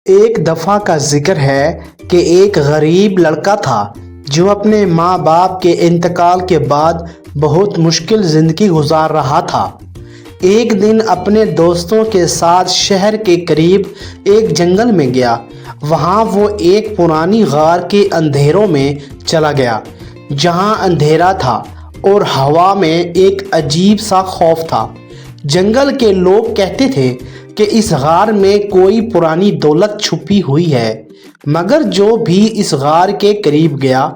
ایک دفعہ کا ذکر ہے کہ ایک غریب لڑکا تھا جو اپنے ماں باپ کے انتقال کے بعد بہت مشکل زندگی گزار رہا تھا۔ ایک دن اپنے دوستوں کے ساتھ شہر کے قریب ایک جنگل میں گیا۔ وہاں وہ ایک پرانی غار کے اندھیروں میں چلا گیا جہاں اندھیرا تھا اور ہوا میں ایک عجیب سا خوف تھا۔ جنگل کے لوگ کہتے تھے کہ اس غار میں کوئی پرانی دولت چھپی ہوئی ہے، مگر جو بھی اس غار کے قریب گیا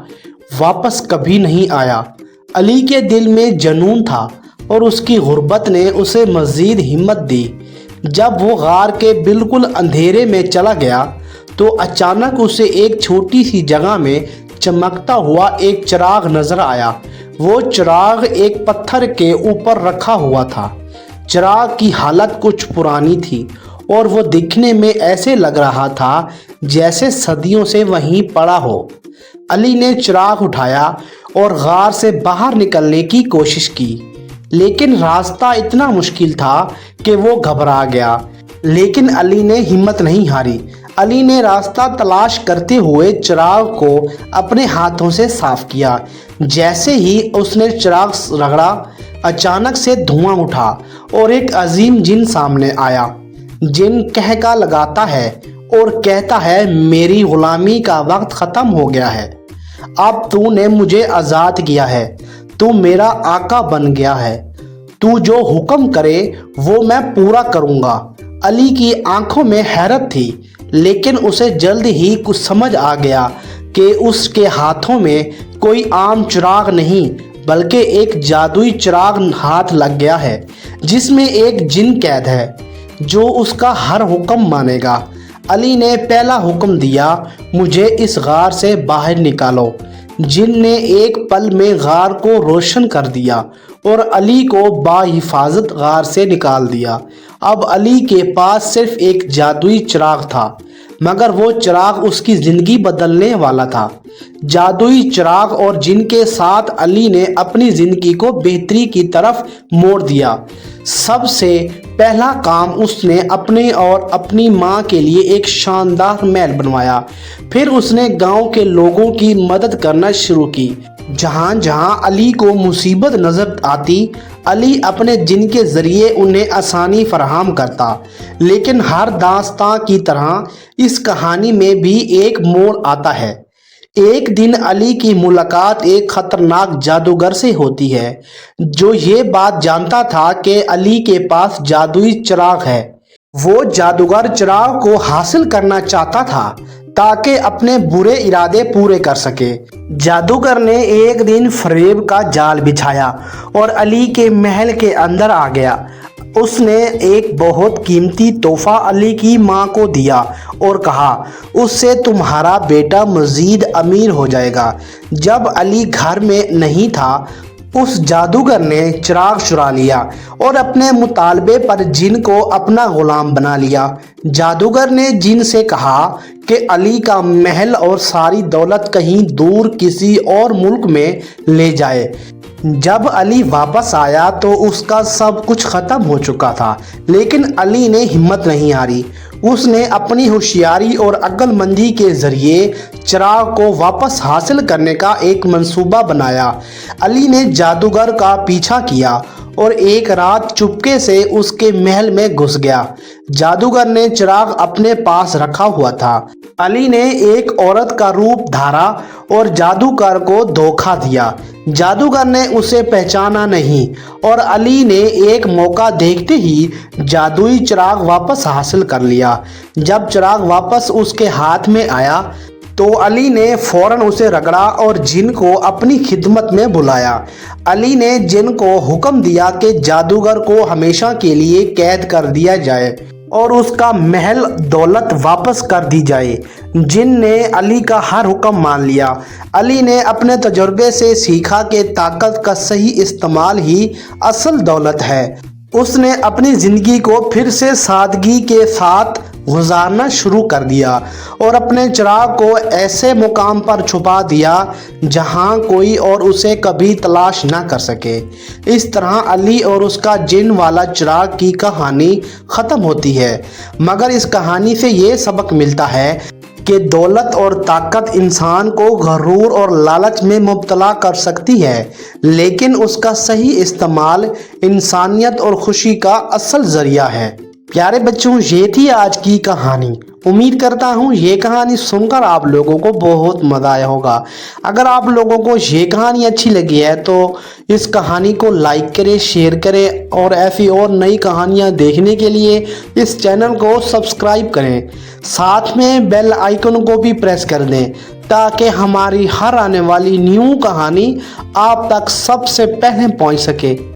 واپس کبھی نہیں آیا۔ علی کے دل میں جنون تھا اور اس کی غربت نے اسے مزید ہمت دی۔ جب وہ غار کے بالکل اندھیرے میں چلا گیا تو اچانک اسے ایک چھوٹی سی جگہ میں چمکتا ہوا ایک چراغ نظر آیا۔ وہ چراغ ایک پتھر کے اوپر رکھا ہوا تھا۔ چراغ کی حالت کچھ پرانی تھی اور وہ دکھنے میں ایسے لگ رہا تھا جیسے صدیوں سے وہیں پڑا ہو۔ علی نے چراغ اٹھایا اور غار سے باہر نکلنے کی کوشش کی، لیکن راستہ اتنا مشکل تھا کہ وہ گھبرا گیا، لیکن علی نے ہمت نہیں ہاری۔ علی نے راستہ تلاش کرتے ہوئے چراغ کو اپنے ہاتھوں سے صاف کیا۔ جیسے ہی اس نے چراغ رگڑا، اچانک سے دھواں اٹھا اور ایک عظیم جن سامنے آیا۔ جن کہکا لگاتا ہے اور کہتا ہے، میری غلامی کا وقت ختم ہو گیا ہے، اب تو نے مجھے آزاد کیا ہے، تو میرا آقا بن گیا ہے، تو جو حکم کرے وہ میں پورا کروں گا۔ علی کی آنکھوں میں حیرت تھی، لیکن اسے جلد ہی کچھ سمجھ آ گیا کہ اس کے ہاتھوں میں کوئی عام چراغ نہیں بلکہ ایک جادوئی چراغ ہاتھ لگ گیا ہے جس میں ایک جن قید ہے جو اس کا ہر حکم مانے گا۔ علی نے پہلا حکم دیا، مجھے اس غار سے باہر نکالو۔ جن نے ایک پل میں غار کو روشن کر دیا اور علی کو بحفاظت غار سے نکال دیا۔ اب علی کے پاس صرف ایک جادوئی چراغ تھا، مگر وہ چراغ اس کی زندگی بدلنے والا تھا۔ جادوئی چراغ اور جن کے ساتھ علی نے اپنی زندگی کو بہتری کی طرف موڑ دیا۔ سب سے پہلا کام اس نے اپنے اور اپنی ماں کے لیے ایک شاندار محل بنوایا۔ پھر اس نے گاؤں کے لوگوں کی مدد کرنا شروع کی۔ جہاں جہاں علی کو مصیبت نظر آتی، علی اپنے جن کے ذریعے انہیں آسانی فراہم کرتا۔ لیکن ہر داستاں کی طرح اس کہانی میں بھی ایک موڑ آتا ہے۔ ایک دن علی کی ملاقات ایک خطرناک جادوگر سے ہوتی ہے جو یہ بات جانتا تھا کہ علی کے پاس جادوئی چراغ ہے۔ وہ جادوگر چراغ کو حاصل کرنا چاہتا تھا تاکہ اپنے برے ارادے پورے کر سکے۔ جادوگر نے ایک دن فریب کا جال بچھایا اور علی کے محل کے اندر آ گیا۔ اس نے ایک بہت قیمتی تحفہ علی کی ماں کو دیا اور کہا، اس سے تمہارا بیٹا مزید امیر ہو جائے گا۔ جب علی گھر میں نہیں تھا، اس جادوگر نے چراغ چرا لیا اور اپنے مطالبے پر جن کو اپنا غلام بنا لیا۔ جادوگر نے جن سے کہا کہ علی کا محل اور ساری دولت کہیں دور کسی اور ملک میں لے جائے۔ جب علی واپس آیا تو اس کا سب کچھ ختم ہو چکا تھا، لیکن علی نے ہمت نہیں ہاری۔ اس نے اپنی ہوشیاری اور عقل مندی کے ذریعے چراغ کو واپس حاصل کرنے کا ایک منصوبہ بنایا۔ علی نے جادوگر کا پیچھا کیا اور ایک رات چپکے سے اس کے محل میں گھس گیا۔ جادوگر نے چراغ اپنے پاس رکھا ہوا تھا۔ علی نے ایک عورت کا روپ دھارا اور جادوگر کو دھوکہ دیا۔ جادوگر نے اسے پہچانا نہیں اور علی نے ایک موقع دیکھتے ہی جادوئی چراغ واپس حاصل کر لیا۔ جب چراغ واپس اس کے ہاتھ میں آیا تو علی نے فوراً اسے رگڑا اور جن کو اپنی خدمت میں بلایا۔ علی نے جن کو حکم دیا کہ جادوگر کو ہمیشہ کے لیے قید کر دیا جائے اور اس کا محل دولت واپس کر دی جائے۔ جن نے علی کا ہر حکم مان لیا۔ علی نے اپنے تجربے سے سیکھا کہ طاقت کا صحیح استعمال ہی اصل دولت ہے۔ اس نے اپنی زندگی کو پھر سے سادگی کے ساتھ گزارنا شروع کر دیا اور اپنے چراغ کو ایسے مقام پر چھپا دیا جہاں کوئی اور اسے کبھی تلاش نہ کر سکے۔ اس طرح علی اور اس کا جن والا چراغ کی کہانی ختم ہوتی ہے، مگر اس کہانی سے یہ سبق ملتا ہے کہ دولت اور طاقت انسان کو غرور اور لالچ میں مبتلا کر سکتی ہے، لیکن اس کا صحیح استعمال انسانیت اور خوشی کا اصل ذریعہ ہے۔ پیارے بچوں، یہ تھی آج کی کہانی۔ امید کرتا ہوں یہ کہانی سن کر آپ لوگوں کو بہت مزہ آیا ہوگا۔ اگر آپ لوگوں کو یہ کہانی اچھی لگی ہے تو اس کہانی کو لائک کریں، شیئر کریں اور ایسی اور نئی کہانیاں دیکھنے کے لیے اس چینل کو سبسکرائب کریں۔ ساتھ میں بیل آئیکن کو بھی پریس کر دیں تاکہ ہماری ہر آنے والی نیو کہانی آپ تک سب سے پہلے پہنچ سکے۔